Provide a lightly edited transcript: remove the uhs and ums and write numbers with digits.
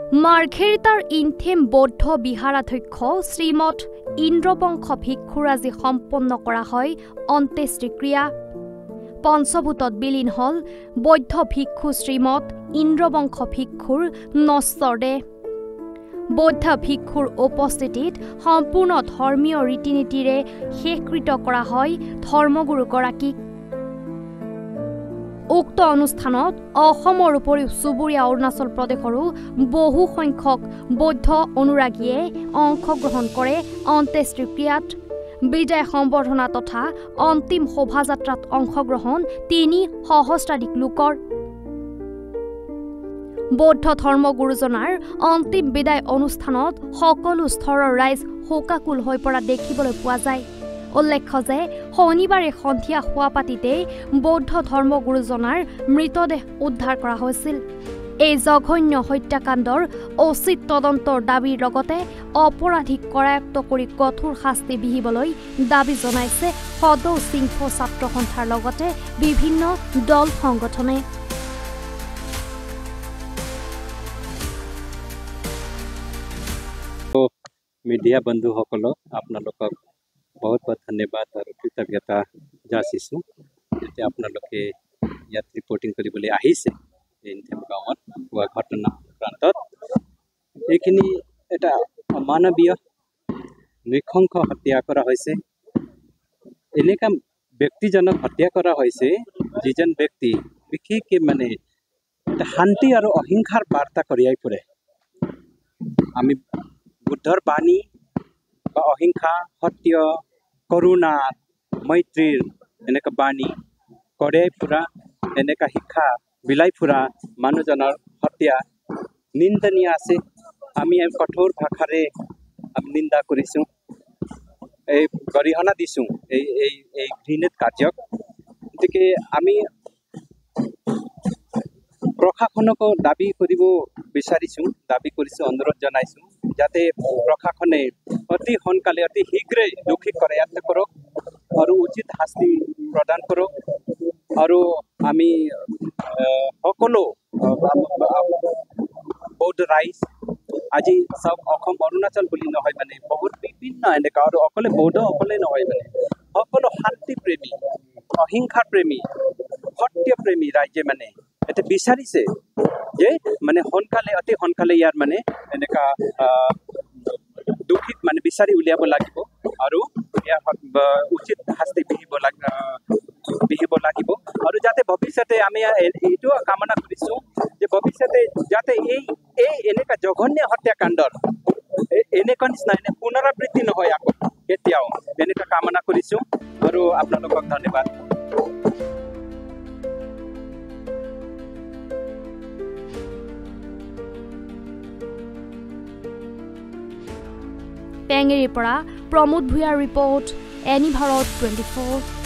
মাৰ্ঘেৰিটাৰ ইনথেম বৌদ্ধ বিহাৰাধ্যক্ষ শ্ৰীমঠ ইন্দ্ৰবংশ ভিক্ষুৰ আজি সম্পন্ন কৰা হয় অন্ত্যেষ্টিক্ৰিয়া। পঞ্চভূতত বিলীন হল বৌদ্ধ ভিক্ষু শ্ৰীমঠ ইন্দ্ৰবংশ ভিক্ষুৰ নশ্বৰ দেহ। বৌদ্ধ ভিক্ষুৰ উপস্থিতিত সম্পূৰ্ণ ধৰ্মীয় ৰীতি নীতিৰে শেষকৃত কৰা হয় ধৰ্মগুৰুগৰাকীক। উক্ত অনুষ্ঠানত অসমৰ উপৰিও চুবুৰীয়া অৰুণাচল প্ৰদেশৰো বহু সংখ্যক বৌদ্ধ অনুৰাগীয়ে অংশগ্ৰহণ কৰে অন্ত্যেষ্টিক্ৰিয়াত। বিদায় সম্বৰ্ধনা তথা অন্তিম শোভাযাত্ৰাত অংশগ্ৰহণ ৩ সহস্ৰাধিক লোকৰ। বৌদ্ধ ধৰ্মগুৰুজনাৰ অন্তিম বিদায় অনুষ্ঠানত সকলো স্তৰৰ ৰাইজ শোকাকুল হৈ পৰা দেখিবলৈ পোৱা যায়। উল্লেখ্য যে শনিবাৰে সন্ধিয়া শোৱাপাতিতে বৌদ্ধ ধৰ্মগুৰুজনাৰ মৃতদেহ উদ্ধাৰ কৰা হৈছিল। এই জঘন্য হত্যাকাণ্ডৰ উচিত তদন্তৰ দাবীৰ লগতে অপৰাধীক কৰায়ত্ব কৰি কঠোৰ শাস্তি বিহিবলৈ দাবী জনাইছে সদৌ সিংহ ছাত্ৰ সন্থাৰ লগতে বিভিন্ন দল সংগঠনে। মিডিয়া বন্ধুসকলক আপোনালোকক বহুত বহুত ধন্যবাদ আৰু কৃতজ্ঞতা যাচিছোঁ। যেতিয়া আপোনালোকে ইয়াত ৰিপৰ্টিং কৰিবলৈ আহিছে ইনথেম গাঁৱত হোৱা ঘটনা প্ৰান্তত, এইখিনি এটা অমানৱীয় নৃশংস হত্যা কৰা হৈছে। এনেকুৱা ব্যক্তিজনক হত্যা কৰা হৈছে যিজন ব্যক্তি বিশেষকৈ এটা শান্তি আৰু অহিংসাৰ বাৰ্তা কঢ়িয়াই ফুৰে। আমি বুদ্ধৰ বাণী বা অহিংসা, সত্য, কৰুণা, মৈত্ৰীৰ এনেকুৱা বাণী কঢ়িয়াই ফুৰা, এনেকুৱা শিক্ষা বিলাই ফুৰা মানুহজনৰ হত্যা নিন্দনীয় আছে। আমি কঠোৰ ভাষাৰে নিন্দা কৰিছোঁ, এই গৰিহণা দিছোঁ এই ঘৃণিত কাৰ্যক। গতিকে আমি প্ৰশাসনকো দাবী কৰিব বিচাৰিছোঁ, দাবী কৰিছোঁ, অনুৰোধ জনাইছোঁ যাতে প্ৰশাসনে অতি সোনকালে অতি শীঘ্ৰেই দোষীক কৰায়ত্ব কৰক আৰু উচিত শাস্তি প্ৰদান কৰক। আৰু আমি সকলো বৌদ্ধ ৰাইজ আজি চব অসম অৰুণাচল বুলি নহয়, বহুত বিভিন্ন এনেকুৱা আৰু অকলে বৌদ্ধ অকলে নহয়, সকলো শান্তিপ্ৰেমী, অহিংসা প্ৰেমী, সত্যপ্ৰেমী ৰাইজে এটা বিচাৰিছে যে সোনকালে অতি সোনকালে ইয়াৰ এনেকুৱা দোষীক বিচাৰি উলিয়াব লাগিব আৰু ইয়াৰ উচিত শাস্তি বিহিব লাগিব। আৰু যাতে ভৱিষ্যতে আমি এইটো কামনা কৰিছোঁ যে ভৱিষ্যতে যাতে এই এনেকুৱা জঘন্য হত্যাকাণ্ডৰ এনেকুৱা নিচিনা পুনৰাবৃত্তি নহয় আকৌ কেতিয়াও, এনেকুৱা কামনা কৰিছোঁ আৰু আপোনালোকক ধন্যবাদ। পেঙেৰিৰ পৰা প্ৰমোদ ভূঞাৰ ৰিপৰ্ট, এনি ভাৰত 24।